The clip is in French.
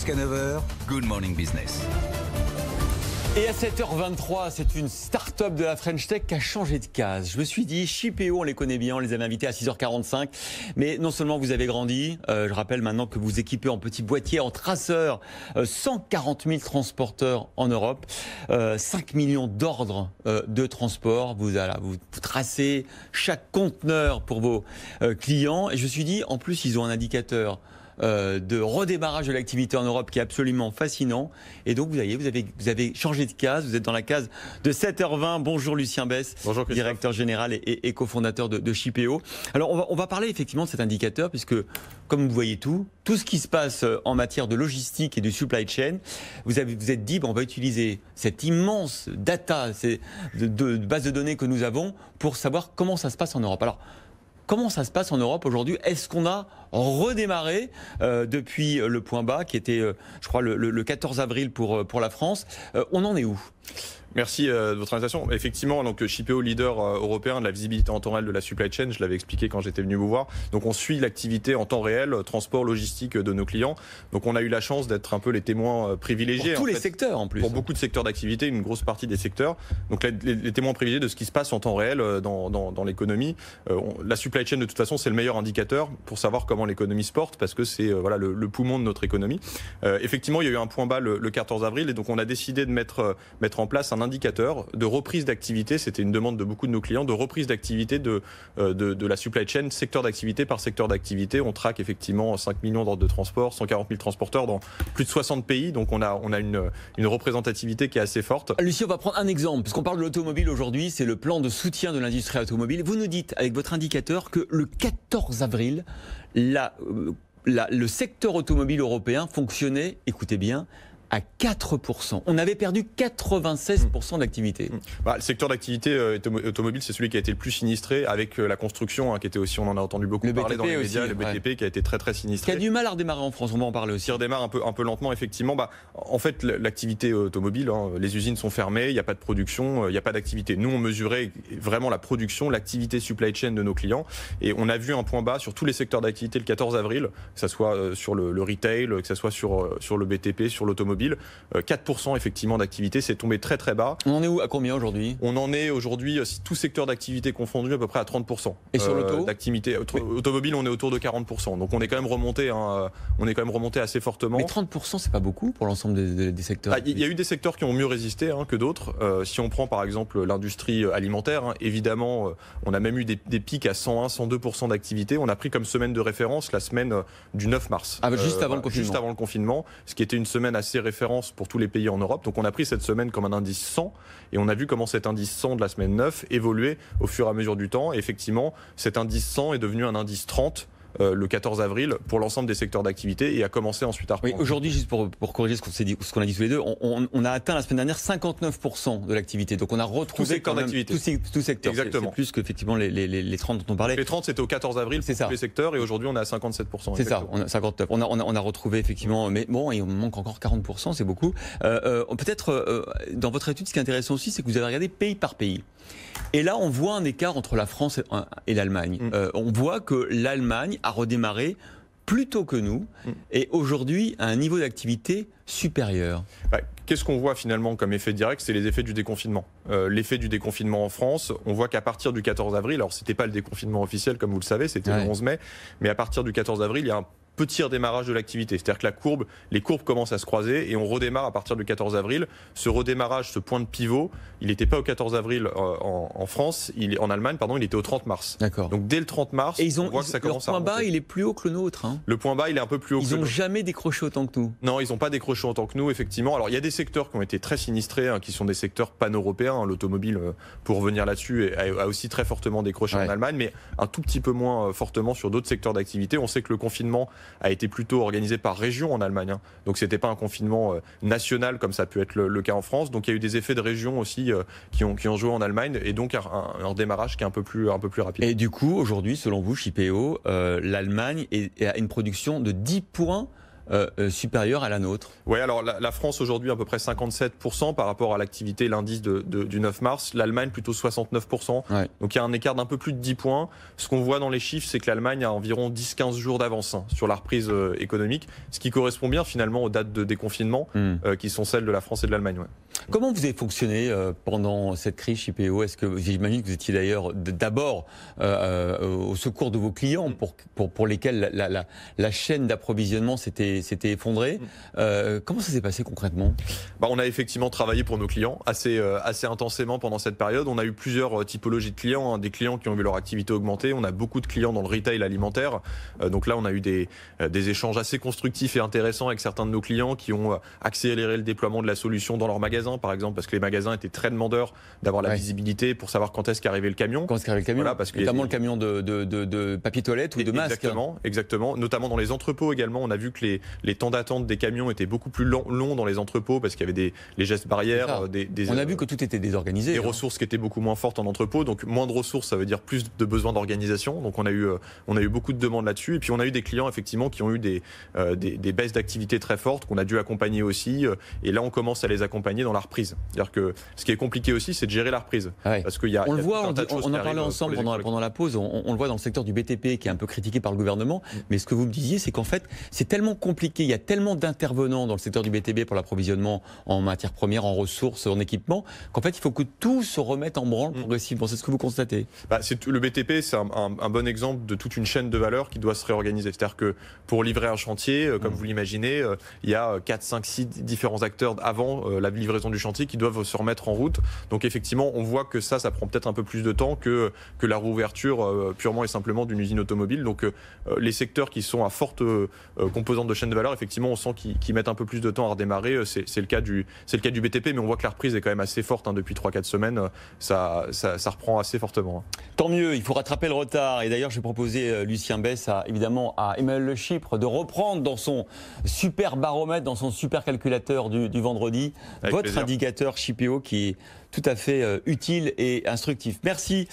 Jusqu'à 9h, Good Morning Business. Et à 7h23, c'est une start-up de la French Tech qui a changé de case. Je me suis dit, Shipeo, on les connaît bien, on les avait invités à 6h45. Mais non seulement vous avez grandi, je rappelle maintenant que vous équipez en petits boîtiers, en traceurs, 140 000 transporteurs en Europe, 5 millions d'ordres de transport. Vous tracez chaque conteneur pour vos clients. Et je me suis dit, en plus, ils ont un indicateur de redémarrage de l'activité en Europe qui est absolument fascinant. Et donc vous avez changé de case, vous êtes dans la case de 7h20. Bonjour Lucien Besse, bonjour directeur général et cofondateur de Shipeo. Alors on va parler effectivement de cet indicateur puisque comme vous voyez tout ce qui se passe en matière de logistique et de supply chain, vous êtes dit on va utiliser cette immense data, de base de données que nous avons pour savoir comment ça se passe en Europe. Alors comment ça se passe en Europe aujourd'hui? Est-ce qu'on a redémarré depuis le point bas qui était, je crois, le 14 avril pour la France? On en est où? Merci de votre invitation. Effectivement, donc Shipeo, leader européen de la visibilité en temps réel de la supply chain, je l'avais expliqué quand j'étais venu vous voir. Donc on suit l'activité en temps réel, transport, logistique de nos clients. Donc on a eu la chance d'être un peu les témoins privilégiés. Pour tous les secteurs en plus. Pour beaucoup de secteurs d'activité, une grosse partie des secteurs. Donc les témoins privilégiés de ce qui se passe en temps réel dans l'économie. La supply chain de toute façon c'est le meilleur indicateur pour savoir comment l'économie se porte parce que c'est le poumon de notre économie. Effectivement il y a eu un point bas le 14 avril et donc on a décidé de mettre en place un indicateur de reprise d'activité, c'était une demande de beaucoup de nos clients, de reprise d'activité de la supply chain, secteur d'activité par secteur d'activité. On traque effectivement 5 millions d'ordres de transport, 140 000 transporteurs dans plus de 60 pays, donc on a une représentativité qui est assez forte. Lucie, on va prendre un exemple, puisqu'on parle de l'automobile aujourd'hui, c'est le plan de soutien de l'industrie automobile. Vous nous dites, avec votre indicateur, que le 14 avril, le secteur automobile européen fonctionnait, écoutez bien, à 4%. On avait perdu 96% d'activité. Le secteur d'activité automobile, c'est celui qui a été le plus sinistré avec la construction, qui était aussi, on en a entendu beaucoup parler dans les médias, le BTP qui a été très très sinistré. Qui a du mal à redémarrer en France, on va en parler aussi. Qui redémarre un peu lentement, effectivement. En fait, l'activité automobile, les usines sont fermées, il n'y a pas de production, il n'y a pas d'activité. Nous, on mesurait vraiment la production, l'activité supply chain de nos clients. Et on a vu un point bas sur tous les secteurs d'activité le 14 avril, que ce soit sur le retail, que ce soit sur le BTP, sur l'automobile. 4% effectivement d'activité, c'est tombé très très bas. On en est où à combien aujourd'hui? On en est aujourd'hui, tout secteur d'activité confondu, à peu près à 30%. Et sur l'auto d'activité automobile, on est autour de 40%. Donc on est quand même remonté, assez fortement. Mais 30%, c'est pas beaucoup pour l'ensemble des secteurs. Il y a eu des secteurs qui ont mieux résisté que d'autres. Si on prend par exemple l'industrie alimentaire, évidemment, on a même eu des pics à 101, 102% d'activité. On a pris comme semaine de référence la semaine du 9 mars. Juste avant le confinement. Juste avant le confinement, ce qui était une semaine assez référence pour tous les pays en Europe. Donc on a pris cette semaine comme un indice 100 et on a vu comment cet indice 100 de la semaine 9 évoluait au fur et à mesure du temps. Et effectivement, cet indice 100 est devenu un indice 30 le 14 avril pour l'ensemble des secteurs d'activité et a commencé ensuite à reprendre. Oui, aujourd'hui, juste pour corriger ce qu'on a dit tous les deux, on a atteint la semaine dernière 59% de l'activité. Donc on a retrouvé tout secteur d'activité. Tout secteur. Exactement. C'est plus qu'effectivement les 30 dont on parlait. Les 30 c'était au 14 avril pour tous les secteurs et aujourd'hui on est à 57%. C'est ça, 59. On a retrouvé effectivement, mais bon, il manque encore 40%, c'est beaucoup. Peut-être dans votre étude, ce qui est intéressant aussi, c'est que vous avez regardé pays par pays. Et là, on voit un écart entre la France et l'Allemagne. On voit que l'Allemagne a redémarré plus tôt que nous et aujourd'hui a un niveau d'activité supérieur. Qu'est-ce qu'on voit finalement comme effet direct? C'est les effets du déconfinement. L'effet du déconfinement en France, on voit qu'à partir du 14 avril, alors c'était pas le déconfinement officiel comme vous le savez, c'était le 11 mai, mais à partir du 14 avril, il y a un petit redémarrage de l'activité. C'est-à-dire que les courbes commencent à se croiser et on redémarre à partir du 14 avril. Ce redémarrage, ce point de pivot, il n'était pas au 14 avril en France, en Allemagne, pardon, il était au 30 mars. D'accord. Donc dès le 30 mars, on voit que ça commence à remonter. Leur point bas, il est plus haut que le nôtre. Le point bas, il est un peu plus haut que le nôtre. Ils n'ont jamais décroché autant que nous. Non, ils n'ont pas décroché autant que nous, effectivement. Alors il y a des secteurs qui ont été très sinistrés, qui sont des secteurs pan-européens. L'automobile, pour revenir là-dessus, a aussi très fortement décroché en Allemagne, mais un tout petit peu moins fortement sur d'autres secteurs d'activité. On sait que le confinement a été plutôt organisé par région en Allemagne. Donc c'était pas un confinement national comme ça peut être le cas en France. Donc il y a eu des effets de région aussi qui ont joué en Allemagne et donc un démarrage qui est un peu plus rapide. Et du coup, aujourd'hui, selon vous, Shipeo, l'Allemagne a une production de 10 points supérieure à la nôtre. Oui, alors la France aujourd'hui à peu près 57% par rapport à l'activité, l'indice du 9 mars. L'Allemagne plutôt 69%. Ouais. Donc il y a un écart d'un peu plus de 10 points. Ce qu'on voit dans les chiffres, c'est que l'Allemagne a environ 10-15 jours d'avance sur la reprise économique, ce qui correspond bien finalement aux dates de déconfinement qui sont celles de la France et de l'Allemagne. Ouais. Comment vous avez fonctionné pendant cette crise chez PO? Est-ce que j'imagine que vous étiez d'ailleurs d'abord au secours de vos clients pour lesquels la chaîne d'approvisionnement s'était effondrée. Comment ça s'est passé concrètement? On a effectivement travaillé pour nos clients assez intensément pendant cette période. On a eu plusieurs typologies de clients, des clients qui ont vu leur activité augmenter. On a beaucoup de clients dans le retail alimentaire. Donc là, on a eu des échanges assez constructifs et intéressants avec certains de nos clients qui ont accéléré le déploiement de la solution dans leurs magasins, par exemple, parce que les magasins étaient très demandeurs d'avoir la visibilité pour savoir quand est-ce qu'arrivait le camion. Quand est-ce qu'arrivait le camion, voilà, parce que notamment le camion de papier toilette ou de masque. Exactement. Notamment dans les entrepôts également, on a vu que les temps d'attente des camions étaient beaucoup plus longs dans les entrepôts parce qu'il y avait les gestes barrières. On a vu que tout était désorganisé. Des ressources qui étaient beaucoup moins fortes en entrepôt. Donc moins de ressources, ça veut dire plus de besoins d'organisation. Donc on a eu beaucoup de demandes là-dessus. Et puis on a eu des clients effectivement qui ont eu des baisses d'activité très fortes qu'on a dû accompagner aussi. Et là, on commence à les accompagner dans la reprise. C'est-à-dire que ce qui est compliqué aussi, c'est de gérer la reprise. Parce qu'il y a, on le voit, on en parlait ensemble pendant la pause. On le voit dans le secteur du BTP qui est un peu critiqué par le gouvernement. Mais ce que vous me disiez, c'est qu'en fait, c'est tellement compliqué. Il y a tellement d'intervenants dans le secteur du BTP pour l'approvisionnement en matières premières, en ressources, en équipement, qu'en fait, il faut que tout se remette en branle progressivement. C'est ce que vous constatez? Le BTP, c'est un bon exemple de toute une chaîne de valeur qui doit se réorganiser. C'est-à-dire que pour livrer un chantier, comme vous l'imaginez, il y a 4, 5, 6 différents acteurs avant la livraison du chantier qui doivent se remettre en route. Donc effectivement, on voit que ça prend peut-être un peu plus de temps que la réouverture purement et simplement d'une usine automobile. Donc les secteurs qui sont à forte composante de chaîne de valeur, effectivement, on sent qu'ils mettent un peu plus de temps à redémarrer. C'est le cas du BTP, mais on voit que la reprise est quand même assez forte depuis 3-4 semaines. Ça reprend assez fortement. Tant mieux, il faut rattraper le retard. Et d'ailleurs, j'ai proposé Lucien Besse évidemment à Emmanuel Le Chypre de reprendre dans son super baromètre, dans son super calculateur du vendredi, votre indicateur Shipeo qui est tout à fait utile et instructif. Merci.